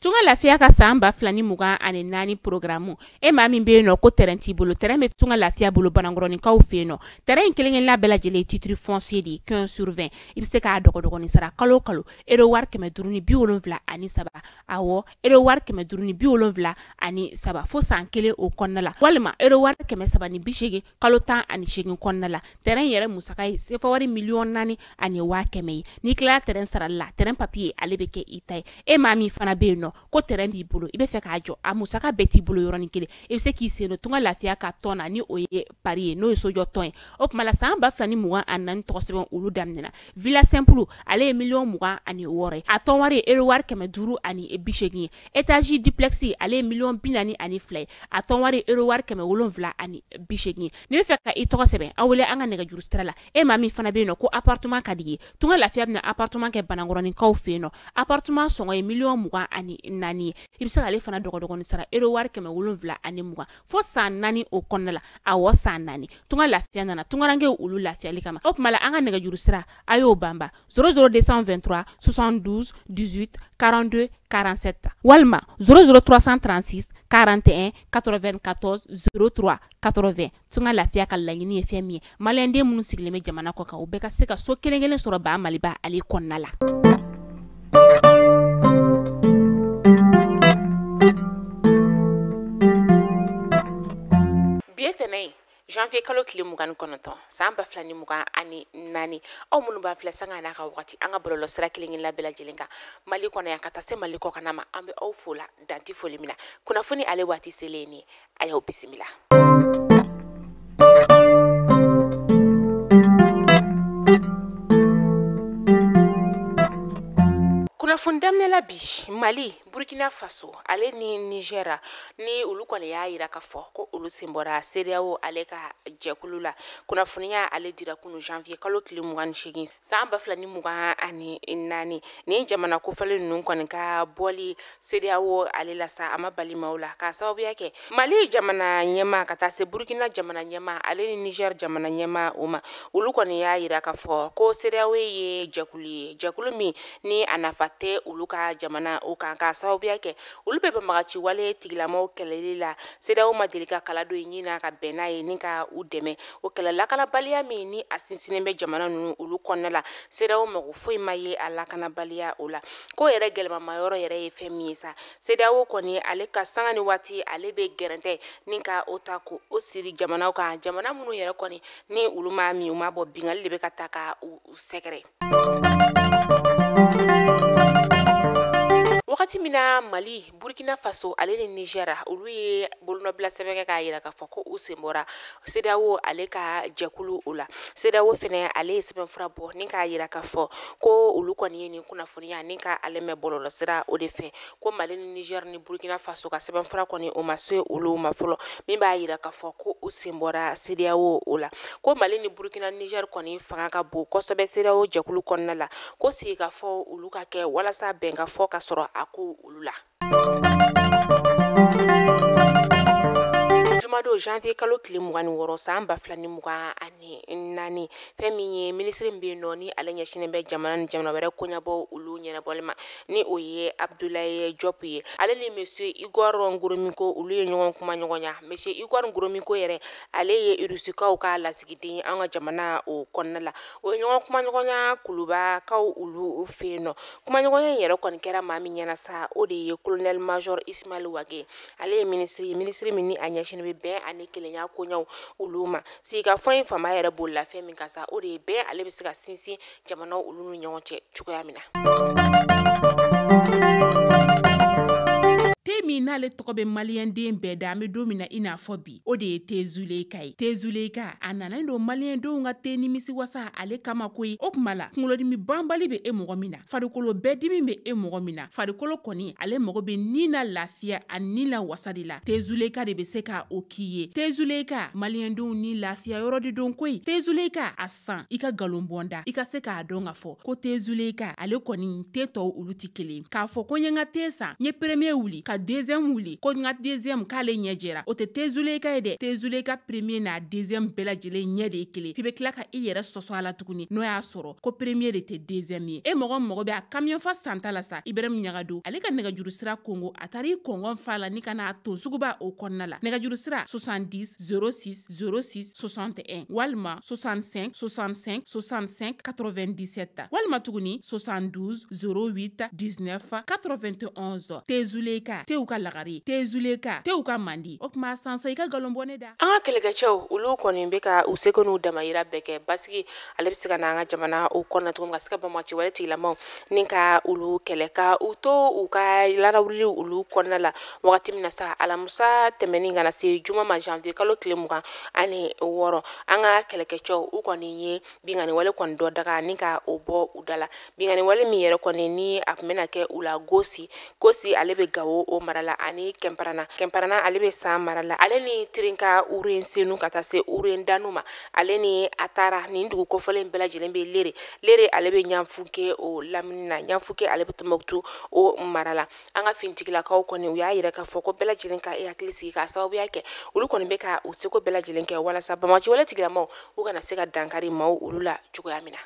Tunga lafiya ka samba flani mugan ani nani programu e ma min be no ko terrain ti bolo terrain be tunga lafiya bolo banangoroni kaw fe no terrain kelen la bela jele titre foncier di 15 sur 20 ibse ka dogo ni sara kalo ero war keme duruni bi wolonvla ani saba awo ero war keme duruni bi wolonvla ani saba fo san kele o konnala walma ero war keme saba ni bishege kalo tan ani shegin konnala terrain yere musaka se fa wari million nani ani wa keme ni kla terrain sara la terrain papier alebeke itay e ma mi fana be no ko terrain bi bolo ibe fe ka jo amusaka beti bolo yoroni kele e se ki se no tunga lafiya ka tona ni oye pari no so jo ton o mala samba flani mugan anan to sebon ulu damnena villa simple ale million mugan ani wore a ton wari ero war keme duru ani e bishegi etage duplexi ale million binani ani flay a ton wari ero war keme wolonvla ani bishegi ni fe ka i to sebe awle anga nega juru strala e mami fana be no ko appartement kadigi tunga lafiya na appartement ke banangoroni kaw fe no appartement songo e million mugan ani nani ibisa ale fana dogo ni sara ero war keme wolonvla ani mugan fo san nani o konnala a wo san nani tunga lafiya nana tunga range ulu lafiya likama op mala anga nega juru sira ayo bamba 00223 72 18 42 47 walma 00336 41 94 03 80 tunga lafiya ka lanyini e femi malende munu sigleme jamana ko ka o beka se ka so kelengelen soro ba maliba ali konnala bietene janvier kalo kile mugan konoton samba flani mugan ani nani o munu ba fla sanga na ka wakati anga bololo sira kilingin la bela jelenga mali kono ya kata se mali ko kana ma ambe o fola danti foli mina kuna funi ale wati seleni aya bisimila fundamne la bi Mali Burkina Faso ale ni Nigeria ni ulu kone ya ira ka fo ko ulu simbora seriawo ale ka jekulula kuna funia ale dira kunu janvier kalo kili mugan shegin samba flani mugan ani nani ni jamana ko fale nun kone ka boli seriawo ale la sa ama bali maula ka sababu yake Mali jamana nyema kata se Burkina jamana nyema ale ni Niger jamana nyema uma ulu kone ya ira ka fo ko seriawo ye jekulumi ni anafate uluka jamana o kan ka sababu yake ulu be magachi wale tigilamo kelelila sedawo madelika kala do nyina ka benaye ni ka udeme o kelela kala balia mi ni asinsine be jamana nunu ulu konnala sedawo mago foi maye ala kana balia ola ko yere gelma mayoro yere femisa sedawo koni ale ka sangani wati ale be gerente ni ka otako o siri jamana o kan jamana munu yere koni ni ulu mami o mabo bingal lebe kataka u sekre wakati mina Mali Burkina Faso ale ni Nigeria ulu ye bolno bla sebeke ka yira ka foko usembora sedawo ale ka jekulu ula sedawo fene ale seben frabo ni ka yira ka fo ko ulu koni ni kuna funia ni ka ale me bololo sera o de fe ko Mali ni Niger ni Burkina Faso ka seben fra koni o maswe ulu mafolo mi ba yira ka fo ko usembora sedawo ula ko Mali ni Burkina Niger koni fanga ka bo ko sebe sedawo jekulu konnala ko si ka fo ulu ka ke wala sa benga fo ka soro aku ulula Jumado janvier kalo kile mugani woro samba flani muga ani nani femi ministre mbe noni ale nyashine be jamana were konyabo ulu nyena bolma ni oye Abdoulaye Diop ale ni monsieur Igor Ngurumiko ulu ye nyon kuma nyonya monsieur Igor Ngurumiko yere ale ye urusika o ka la sigidi anga jamana o konnala o nyon kuma nyonya kuluba ka ulu feno kuma nyonya yere kon kera mami nyana sa o de colonel major Ismail Wage ale ministre mini anyashine be ani kelenya konya uluma siga foin fama yere bolla femi kasa o de be ale be siga sinsi jamana ulunu nyonche chukoya mina temi nale tokobe malien den be da me domina ina fobi o de tezuleka anana ndo malien do nga teni misi wasa ale kama koi opmala ngolodi mi bambali be e mogomina farikolo bedimi be e mogomina farikolo koni ale mogobe nina lafia anila wasadila tezuleka de be seka okiye tezuleka malien do ni lafia yorodi don koi tezuleka asan ika galombonda ika seka donga fo ko tezuleka ale koni teto ulutikele ka fo ko nyenga tesa nye premier wuli ka deuxième deuxième wuli ko nga deuxième k'ale ɲɛ jɛra o tɛ Tezuleka ye dɛ Tezuleka premier n'a deuxième bɛɛ lajɛlen ɲɛ de ye kelen f'i bɛ tila ka i yɛrɛ sɔsɔ a la tuguni n'o y'a sɔrɔ ko premier de tɛ deuxième ye e mɔgɔ bɛ a camion fa santa la sa Ibrahim Ɲagadu ale ka nɛgɛjuru sira kongo a taara i kɔngɔn fa la ni ka n'a ton suguba o kɔnɔna la nɛgɛjuru sira 70 06 06 61 walima 65 65 65 97 walima tuguni 72 08 19 91 Tezuleka teu ka lagari Tezuleka teu ka mandi o kuma sansa i ka galonbɔne da an ka kɛlɛkɛcɛw olu kɔni bɛ ka u seko n'u damayira bɛɛ kɛ basigi ale bɛ se ka n'an ka jamana o kɔnɔna tuguni ka se ka bamaci wɛrɛ tigilamaw ni ka olu kɛlɛ ka u to u ka larawuli olu kɔnɔna la wagati min na sa alamusa tɛmɛni kana se juma ma janvier kalo tile 26 an ka kɛlɛkɛcɛw u kɔni ye bingani wale kɔni dɔ daga ni ka o bɔ u dala bingani wale min yɛrɛ kɔni ni a tun bɛna kɛ u la gosi ale bɛ Gawo o mara la ani Kɛnparana ale bɛ San mara la ale ni Tirinka Uren Senu ka taa se Uren Danu ma ale ni a taara nin dugu kɔfɔlen bɛɛ lajɛlen bɛ Lere ale bɛ Ɲanfuke o lamini na Ɲanfuke ale bɛ Tombouctou o mara la an ka finitigilakaw kɔni u y'a yɛrɛ k'a fɔ ko bɛɛ lajɛlen ka hakili sigi k'a sababuya kɛ olu kɔni bɛ ka u seko bɛɛ lajɛlen kɛ walasa bamaci wale tigilamaw u kana se ka dankari maaw olu la cogoya min na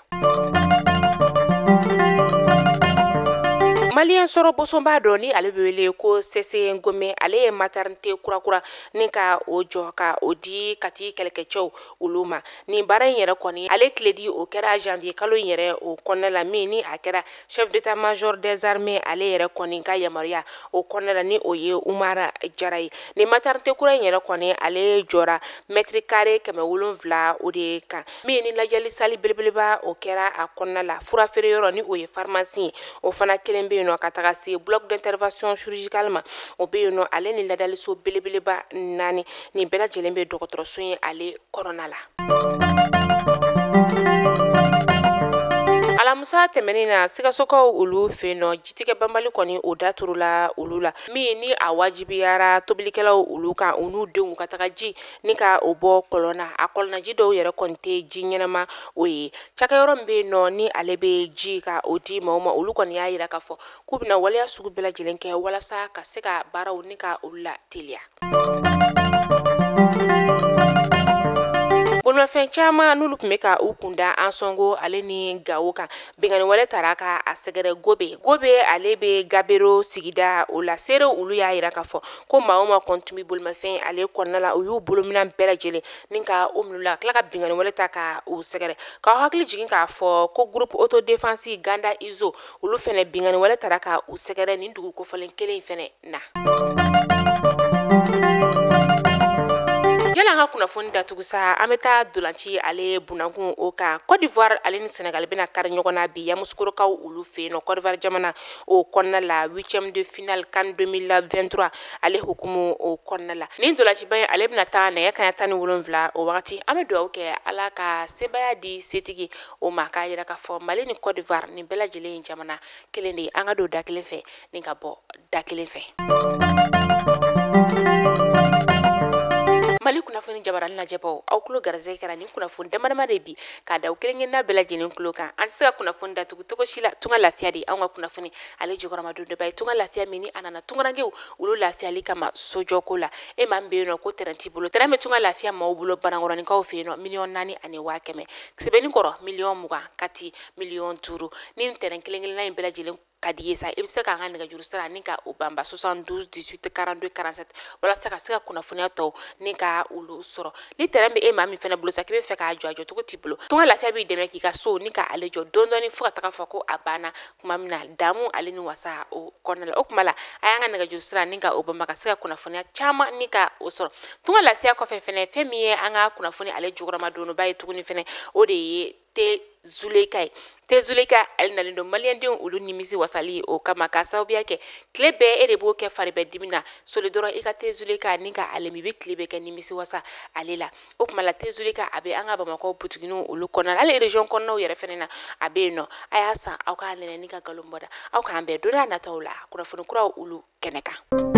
Malien sɔrɔ bosonba dɔ ni ale bɛ wele ko Sese Ngome ale ye maternité kurakura ni ka o jɔ ka o di kati kɛlɛkɛcɛw olu ma ni baara in yɛrɛ kɔni ale tile di o kɛra janvier kalo in yɛrɛ o kɔnɔna la min ni a kɛra chef d'état-major des armées ale yɛrɛ kɔni ka yamaruya o kɔnɔna la ni o ye Umara Jara ye ni maternité kura in yɛrɛ kɔni ale jɔra mètre carré 700 o de kan min ni lajɛli sali belebeleba o kɛra a kɔnɔna la fura feere yɔrɔ ni o ye pharmacie o fana kelen bɛ ka taga se bloc d'intervention chirurgicale ma o bɛ yen nɔ ale ni ladaliso belebeleba 4 ni bɛɛ lajɛlen bɛ dɔgɔtɔrɔso in ale kɔnɔna la alamusa tɛmɛnin na Sikasokaw olu fɛ yen nɔ jitigɛ banbali kɔni o daturula olu la min ni a wajibiyara tobilikɛlaw olu kan u n'u denw ka taga ji ni ka o bɔ kɔlɔnna a kɔlɔnnaji dɔw yɛrɛ kɔni tɛ ji ɲɛnama o ye cakɛyɔrɔ min bɛ yen nɔ ni ale bɛ ji ka o di maaw ma olu kɔni y'a yira k'a fɔ k'u bɛna waleya sugu bɛɛ lajɛlen kɛ walasa ka se ka baaraw ni ka olu la teliya bolimafɛn caman n'olu tun bɛ ka u kunda an sɔngo ale ni Gawo kan bingani wale taara ka a sɛgɛrɛ Gobe ale bɛ Gabero sigida o la seerew olu y'a yira k'a fɔ ko maa o maa kɔni tun bɛ bolimafɛn ale kɔnɔna la u y'u bolominɛ bɛɛ lajɛlen ni ka o minɛ la tila ka bingani wale ta ka u sɛgɛrɛ k'aw hakili jigin k'a fɔ ko groupe autodéfense Ganda Izo olu fɛnɛ bingani wale taara ka u sɛgɛrɛ nin dugu kofɔlen kelen fɛnɛ na Jala an ka kunnafoni datugu sa an bɛ taa dolanci ale bunakun o kan Côte d'Ivoire ale ni Sénégal bɛna kari ɲɔgɔn na bi Yamoussoukroukaw olu fɛ yen nɔ Côte d'Ivoire jamana o kɔnɔna la 8e de finale CAN 2023 ale hukumu o kɔnɔna la nin dolanciba in ale bɛna taa nɛgɛ kanɲɛ 17 o wagati an bɛ dugawu kɛ Ala ka sebaya di setigi o ma k'a yira k'a fɔ Mali ni Côte d'Ivoire nin bɛɛ lajɛlen jamana kelen de ye an ka don da kelen fɛ ni ka bɔ da kelen fɛ Mali kunnafoni jabarani lajɛbaw aw kulo garisɛgɛ kɛra nin kunnafoni damadama de bi k'a da kelenkelenna bɛɛ lajɛlen kulo kan an tɛ se ka kunnafoni datugu cogo si la tunga lafiya de anw ka kunnafoni ale jukɔrɔma don dɔ ba ye tunga lafiya min ni a nana tungarankew olu lafiyali kama sojɔko la e maa min bɛ yen nɔ ko terrain t'i bolo terrain bɛ tunga lafiya maaw bolo banankɔrɔninkaw fɛ yen nɔ 4,4 ani 500,000 sɛbɛnni kɔrɔ 20,000 kati 5,000,000 ni terrain kelen-kelenna in bɛɛ lajɛlen ka di ye sa i bɛ se k'an ka nɛgɛjuru sira ni ka o banba 72 18 42 47 walasa ka se ka kunnafoniya tɔw ni ka olu sɔrɔ ni terrain bɛ e maa min fɛnɛ bolo sa k'i bɛ fɛ k'a jɔ a jɔcogo t'i bolo tunga lafiya b'i dɛmɛ k'i ka so ni ka ale jɔ dɔɔni fo ka taga fɔ ko a banna kuma min na damu ale ni wasa o kɔnɔna la o kuma la a y'an ka nɛgɛjuru sira ni ka o banba ka se ka kunnafoniya caman ni ka o sɔrɔ tunga lafiya kɔfɛ fɛnɛ fɛn min ye an ka kunnafoni ale jukɔrɔma don ba ye tuguni fɛnɛ o de ye Tezuleka ale nalen don maliyɛndenw olu nimisi wasali o kama k'a sababuya kɛ tile bɛɛ e de b'o kɛ fari bɛɛ dimi na soli dɔrɔn i ka Tezuleka ni ka ale mi bɛ tile bɛɛ kɛ nimisi wasa ale la o kuma la Tezuleka a bɛ an ka Bamakɔ butiginiw olu kɔnɔna hali région kɔnɔnaw yɛrɛ fɛnɛ na a bɛ yen nɔ a y'a san aw k'a nɛnɛ ni ka nkalon bɔda aw k'an bɛn don n'a nataw la kunnafoni kuraw olu kɛnɛ kan